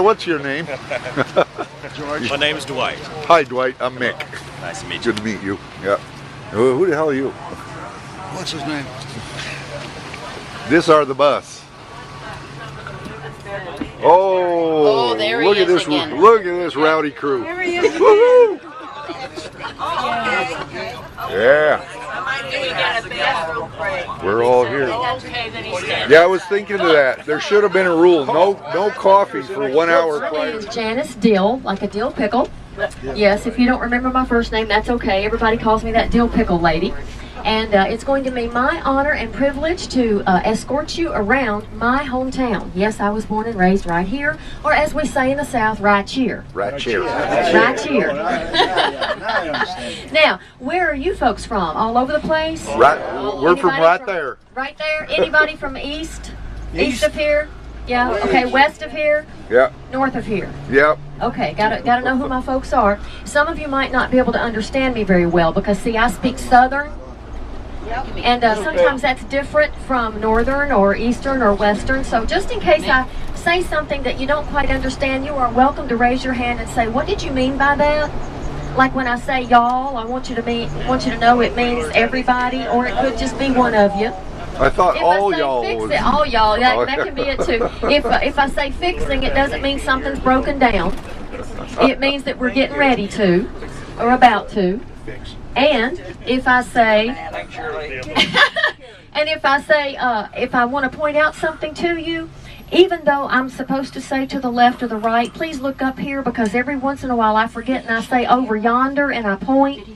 what's your name? George. My name's Dwight. Hi, Dwight. I'm Mick. Nice to meet you. Good to meet you. Yeah. Who the hell are you? What's his name? This are the bus. Oh, there he look at is this! again. Look at this rowdy crew. There he is. Woo! Yeah. We're all here. Yeah, I was thinking of that. There should have been a rule. No coffee for 1 hour My name prior. is Janice Dill, like a dill pickle. Yes, if you don't remember my first name, that's okay. Everybody calls me that dill pickle lady. And it's going to be my honor and privilege to escort you around my hometown. Yes, I was born and raised right here, or as we say in the South, right here. Right here. Right here. Now, where are you folks from? All over the place? Right. We're from Anybody right there. Right there? Anybody from east? East of here? Yeah. Okay. West of here? Yeah. North of here? Yep. Okay. Gotta know who my folks are. Some of you might not be able to understand me very well because, see, I speak Southern. And sometimes that's different from Northern or Eastern or Western. So just in case I say something that you don't quite understand, you are welcome to raise your hand and say, what did you mean by that? Like when I say y'all, I want you to know it means everybody, or it could just be one of you. I thought all y'all was... all y'all, that can be it too. If I say fixing, it doesn't mean something's broken down. It means that we're getting ready to, or about to. And if I say, if I want to point out something to you, even though I'm supposed to say to the left or the right, please look up here, because every once in a while I forget and I say over yonder and I point.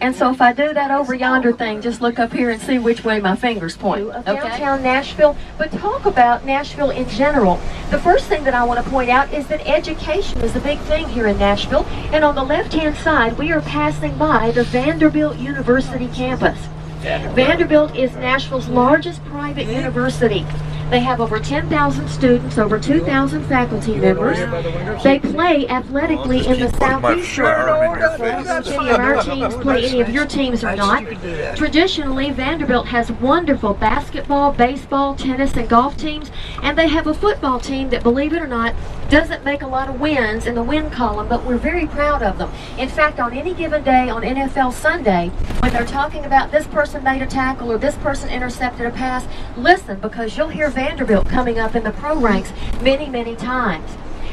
And so if I do that over yonder thing, just look up here and see which way my fingers point. Okay? Downtown Nashville, but talk about Nashville in general. The first thing that I want to point out is that education is a big thing here in Nashville. And on the left-hand side, we are passing by the Vanderbilt University campus. Vanderbilt is Nashville's largest private university. They have over 10,000 students, over 2,000 faculty members. They play athletically in the Southeast. So any of our teams play any of your teams or not. Traditionally, Vanderbilt has wonderful basketball, baseball, tennis, and golf teams. And they have a football team that, believe it or not, doesn't make a lot of wins in the win column, but we're very proud of them. In fact, on any given day on NFL Sunday, when they're talking about this person made a tackle or this person intercepted a pass, listen, because you'll hear Vanderbilt coming up in the pro ranks many, many times.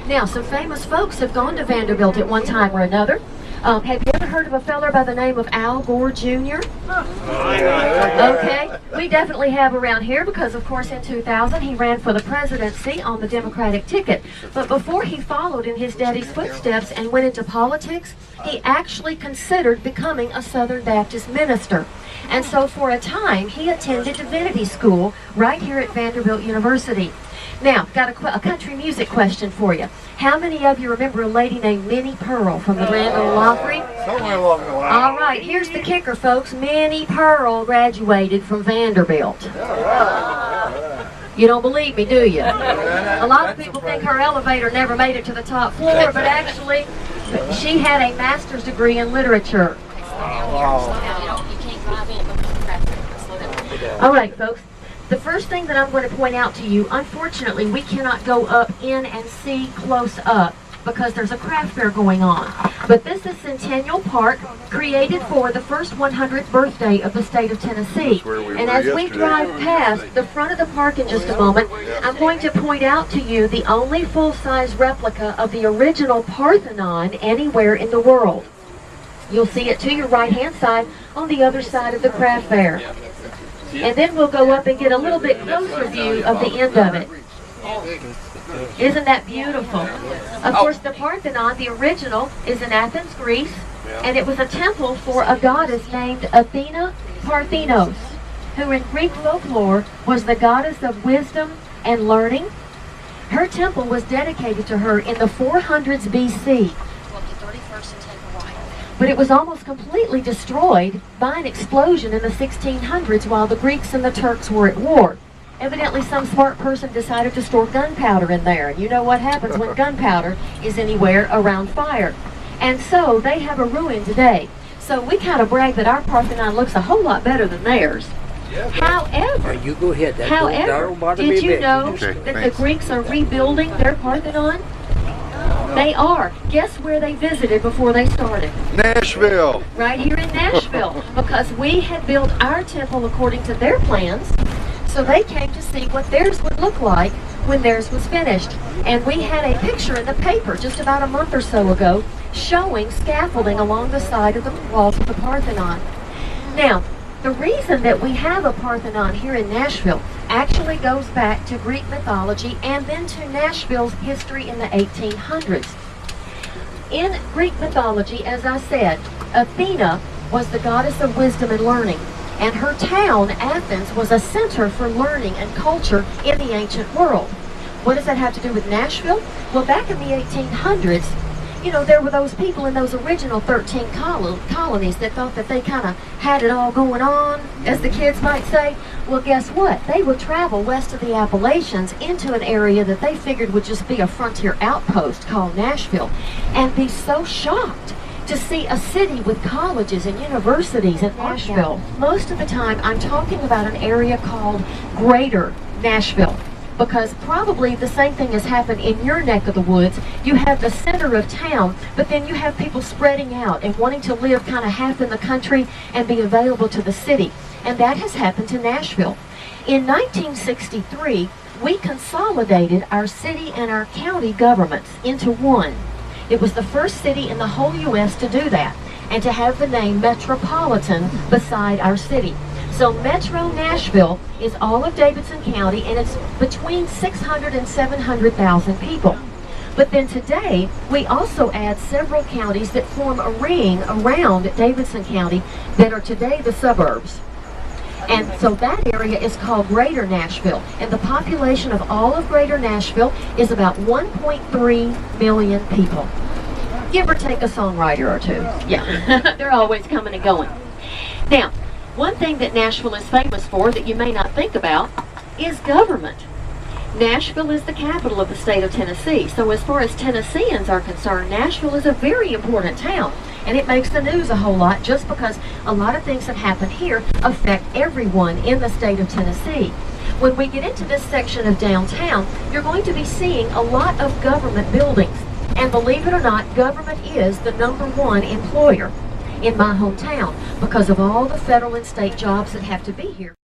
Now, some famous folks have gone to Vanderbilt at one time or another. Have you ever heard of a feller by the name of Al Gore Jr.? Okay, we definitely have around here because, of course, in 2000 he ran for the presidency on the Democratic ticket. But before he followed in his daddy's footsteps and went into politics, he actually considered becoming a Southern Baptist minister. And so for a time, he attended divinity school right here at Vanderbilt University. Now, got a country music question for you. How many of you remember a lady named Minnie Pearl from the Grand Ole Opry? Somewhere along the line. All right, here's the kicker, folks. Minnie Pearl graduated from Vanderbilt. You don't believe me, do you? A lot of people think her elevator never made it to the top floor, but actually, she had a master's degree in literature. All right, folks. The first thing that I'm going to point out to you, unfortunately, we cannot go up in and see close up because there's a craft fair going on. But this is Centennial Park, created for the first 100th birthday of the state of Tennessee. And as we drive past the front of the park in just a moment, I'm going to point out to you the only full-size replica of the original Parthenon anywhere in the world. You'll see it to your right-hand side on the other side of the craft fair. And then we'll go up and get a little bit closer view of the end of it. Isn't that beautiful? Of course, the Parthenon, the original, is in Athens, Greece, and it was a temple for a goddess named Athena Parthenos, who in Greek folklore was the goddess of wisdom and learning. Her temple was dedicated to her in the 400s BC. But it was almost completely destroyed by an explosion in the 1600s while the Greeks and the Turks were at war. Evidently, some smart person decided to store gunpowder in there. And you know what happens when gunpowder is anywhere around fire. And so they have a ruin today. So we kind of brag that our Parthenon looks a whole lot better than theirs. However, you go ahead. Did you know that the Greeks are rebuilding their Parthenon? They are. Guess where they visited before they started? Nashville. Right here in Nashville, because we had built our temple according to their plans, so they came to see what theirs would look like when theirs was finished. And we had a picture in the paper just about a month or so ago showing scaffolding along the side of the walls of the Parthenon. Now, the reason that we have a Parthenon here in Nashville actually goes back to Greek mythology and then to Nashville's history in the 1800s. In Greek mythology, as I said, Athena was the goddess of wisdom and learning, and her town, Athens, was a center for learning and culture in the ancient world. What does that have to do with Nashville? Well, back in the 1800s, you know, there were those people in those original 13 colonies that thought that they kind of had it all going on, as the kids might say. Well, guess what? They would travel west of the Appalachians into an area that they figured would just be a frontier outpost called Nashville, and be so shocked to see a city with colleges and universities in Nashville. Most of the time, I'm talking about an area called Greater Nashville, because probably the same thing has happened in your neck of the woods. You have the center of town, but then you have people spreading out and wanting to live kind of half in the country and be available to the city. And that has happened to Nashville. In 1963, we consolidated our city and our county governments into one. It was the first city in the whole U.S. to do that, and to have the name Metropolitan beside our city. So Metro Nashville is all of Davidson County, and it's between 600 and 700,000 people. But then today, we also add several counties that form a ring around Davidson County that are today the suburbs. And so that area is called Greater Nashville, and the population of all of Greater Nashville is about 1.3 million people. Give or take a songwriter or two. Yeah, they're always coming and going. Now, one thing that Nashville is famous for that you may not think about is government. Nashville is the capital of the state of Tennessee, so as far as Tennesseans are concerned, Nashville is a very important town, and it makes the news a whole lot just because a lot of things that happen here affect everyone in the state of Tennessee. When we get into this section of downtown, you're going to be seeing a lot of government buildings, and believe it or not, government is the #1 employer in my hometown because of all the federal and state jobs that have to be here.